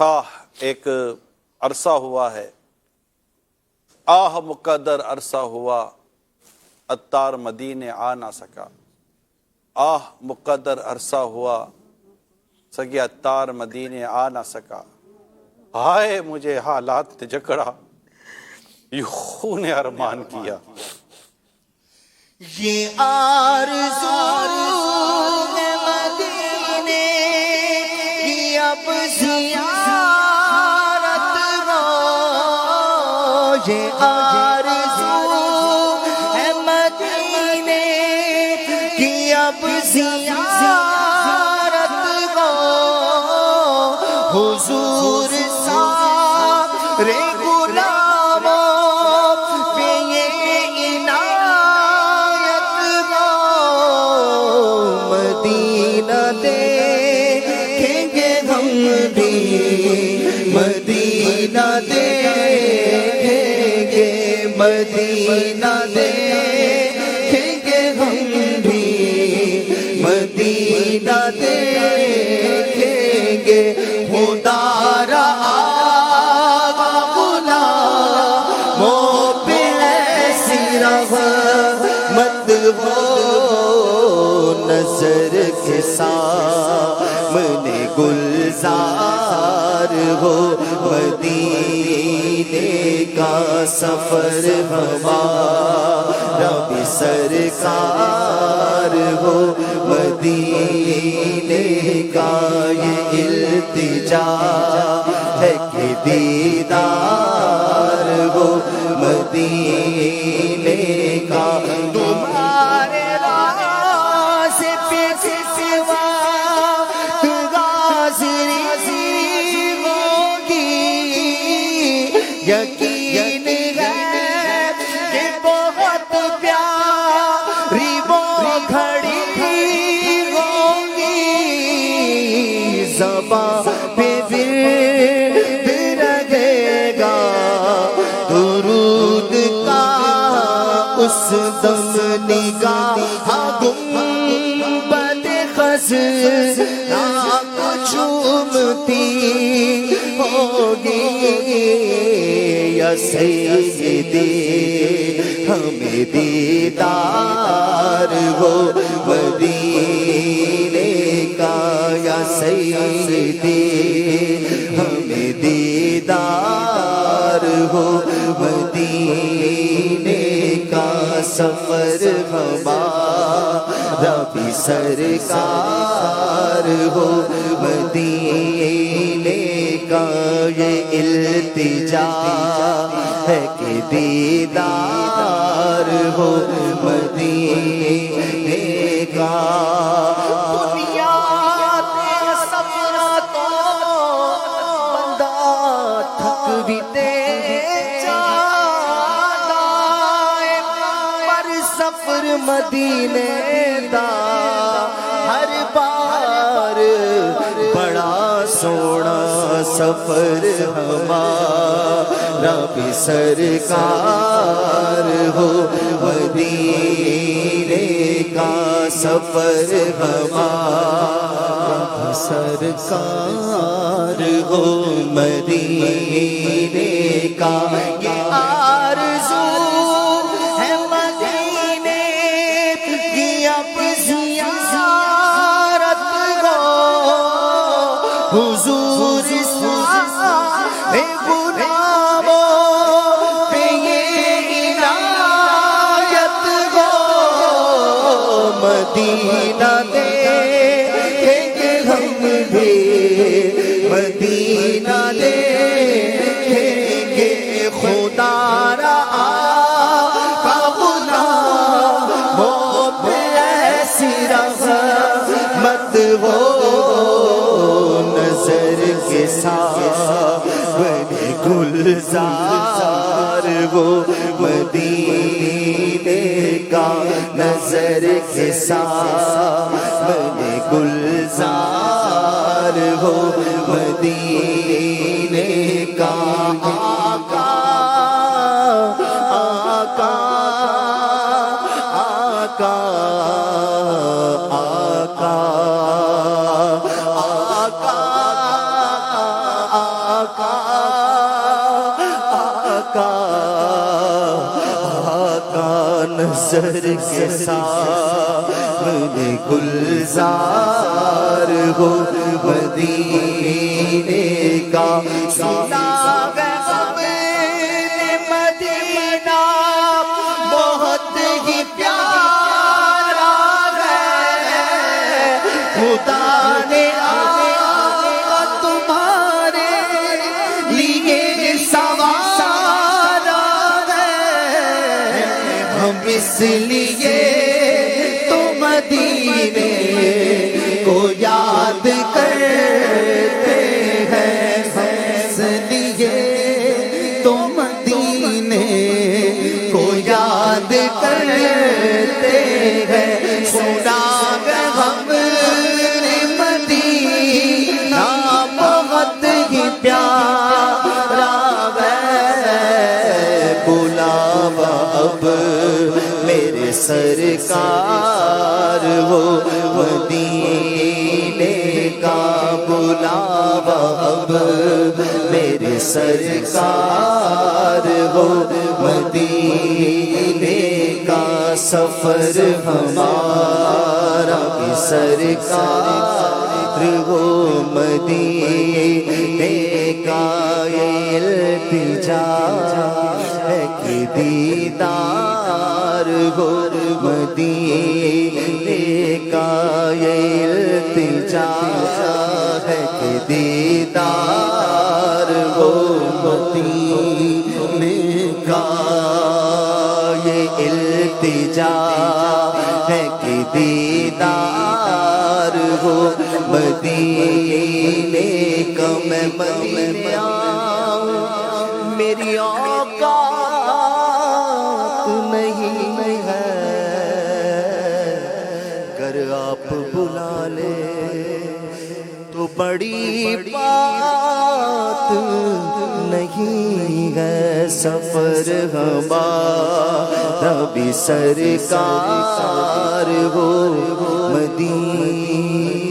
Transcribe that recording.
تھا ایک عرصہ ہوا ہے، آہ مقدر عرصہ ہوا، عطار مدینے آ نہ سکا۔ آہ مقدر عرصہ ہوا، سگے عطار مدینے آ نہ سکا۔ ہائے مجھے حالات نے جکڑا، یہ خون ارمان کیا۔ یہ آرزو ہے مدینے کی اب زیارت ہو، یہ آرزو ہے مدینے کی اب زیارت ہو، حضور سارے مدینہ دیکھیں گے مدینہ دیکھیں گے ہم بھی، مدینہ دیکھیں گے۔ خدا رہا غلاموں پہ ایسی رحمت ہو، نظر کے سامنے گلزار ہو، مدینے کا سفر ہمارا بھی سرکار ہو، مدینے کا یہ التجا ہے کہ دیدار ہو، مدینے کا تمہارے راستے پہ سوا غازری ہوگی، یقین ہے کہ بہت پیاری وہ گھڑی ہوگی، زباں پہ ورد رہے گا درود کا اس دم، نگاہ گنبد خضرا کو چومتی ہوگی، یا سیدی ہمیں دیدار ہو مدینے کا، یا سیدی ہمیں دیدار ہو، مدینے کا سفر ہمارا بھی سرکار ہو، مدینے کا یہ التجا ہے کہ دیدار ہو، مدینے کا۔ دنیا کے سفر تو بندہ تھک بھی سفر مدینے دا ہر بار بڑا سونا سفر ہمارا بھی سرکار ہو، مدینے کا سفر ہمارا بھی سرکار ہو، مدینے کا یہ آرزو ہے مدینے کی اب زیارت ہو، حضور سارے غلاموں پہ یہ عنایت ہو، مدینہ دیکھیں گے ہم بھی، مدینہ دیکھیں گے۔ خدا رہا غلاموں پہ ایسی رحمت ہو، نظر کے سامنے گلزار ہو، مدینے کا نظر کے سامنے گلزار ہو، مدینے کا آقا آقا آقا آقا آقا نظر کے سامنے گلزار ہو مدینے کا سنا غم نے مدینہ بہت ہی پیارا ہے خدا نے آقا تمہارے لیے سوارا ہے ہم اس لیے تو مدینے کو یاد کرتے ہیں اس لیے تو مدینے کو یاد کرتے ہیں سنا ہم نے مدینہ بہت ہی پیارا ہے بلاوا اب میرے سرکار ہو مدینے کا بلاوا اب میرے سرکار ہو مدینے کا سفر ہمارا بھی سرکار ہو مدینے کا التجا ہے کہ دیدار ہو مدینے کا التجا ہے کہ دیدار ہو مدینے کا التجا ہے کہ دیدار ہو مدینے کا میں مدینے آؤں میری اوقات نہیں ہے اگر آپ بلا لے تو بڑی بات نہیں ہے سفر ہمارا بھی سرکار ہو مدینے